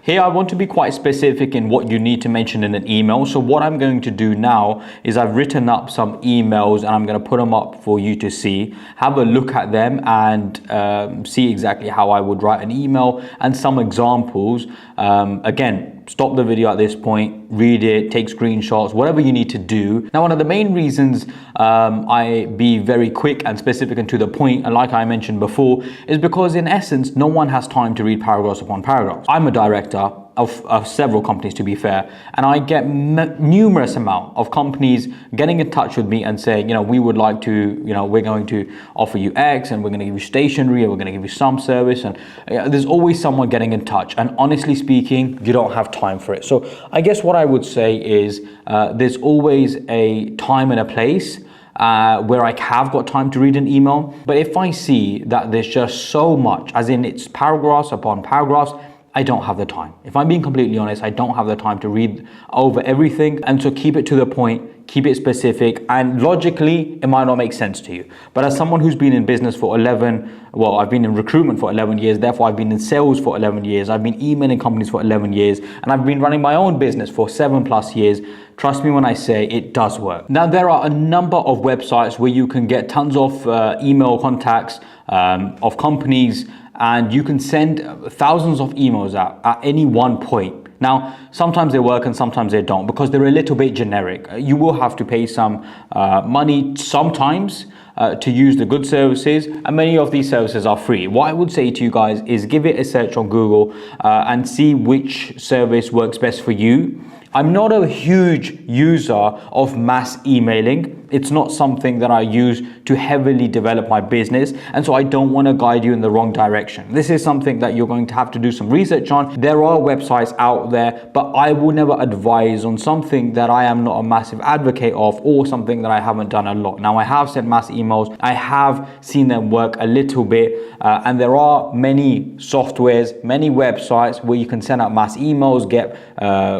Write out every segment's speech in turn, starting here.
Here, I want to be quite specific in what you need to mention in an email. So what I'm going to do now is I've written up some emails and I'm going to put them up for you to see. Have a look at them and see exactly how I would write an email and some examples. Again, stop the video at this point, read it, take screenshots, whatever you need to do. Now, one of the main reasons I be very quick and specific and to the point, and like I mentioned before, is because in essence, no one has time to read paragraphs upon paragraphs. I'm a director of several companies, to be fair, and I get numerous amount of companies getting in touch with me and saying, we would like to, we're going to offer you X and we're going to give you stationery and we're going to give you some service, and there's always someone getting in touch, and honestly speaking, you don't have time for it. So I guess what I would say is there's always a time and a place where I have got time to read an email. But if I see that there's just so much, as in it's paragraphs upon paragraphs, I don't have the time. If I'm being completely honest, I don't have the time to read over everything. And so keep it to the point, keep it specific, and logically, it might not make sense to you. But as someone who's been in business for I've been in recruitment for 11 years, therefore I've been in sales for 11 years, I've been emailing companies for 11 years, and I've been running my own business for 7+ years. Trust me when I say it does work. Now, there are a number of websites where you can get tons of email contacts of companies, and you can send thousands of emails out at any one point. Now, sometimes they work and sometimes they don't because they're a little bit generic. You will have to pay some money sometimes to use the good services, and many of these services are free. What I would say to you guys is give it a search on Google and see which service works best for you. I'm not a huge user of mass emailing. It's not something that I use to heavily develop my business, and so I don't want to guide you in the wrong direction. This is something that you're going to have to do some research on. There are websites out there, but I will never advise on something that I am not a massive advocate of or something that I haven't done a lot. Now, I have sent mass emails. I have seen them work a little bit, and there are many softwares, many websites where you can send out mass emails, get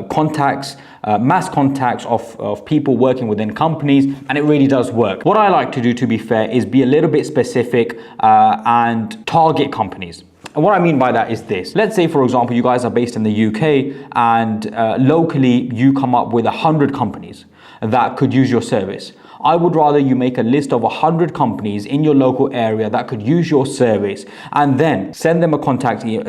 contacts, mass contacts of people working within companies, and it really does work. What I like to do, to be fair, is be a little bit specific and target companies. And what I mean by that is this. Let's say, for example, you guys are based in the UK and locally you come up with 100 companies that could use your service. I would rather you make a list of 100 companies in your local area that could use your service, and then send them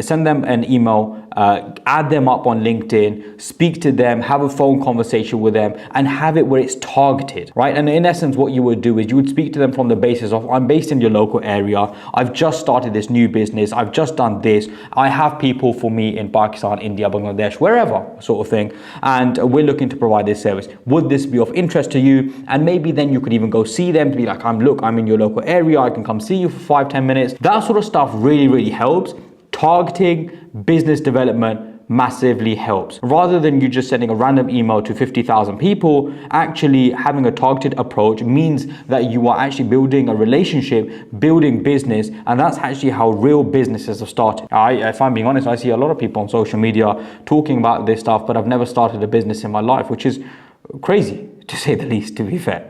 send them an email, add them up on LinkedIn, speak to them, have a phone conversation with them, and have it where it's targeted, right? And in essence, what you would do is you would speak to them from the basis of, I'm based in your local area, I've just started this new business, I've just done this, I have people for me in Pakistan, India, Bangladesh, wherever, sort of thing, and we're looking to provide this service. Would this be of interest to you? And maybe then you could even go see them to be like, I'm in your local area, I can come see you for 5-10 minutes. That sort of stuff really, really helps. Targeting business development massively helps. Rather than you just sending a random email to 50,000 people, actually having a targeted approach means that you are actually building a relationship, building business, and that's actually how real businesses are started. If I'm being honest, I see a lot of people on social media talking about this stuff, but I've never started a business in my life, which is crazy, to say the least, to be fair.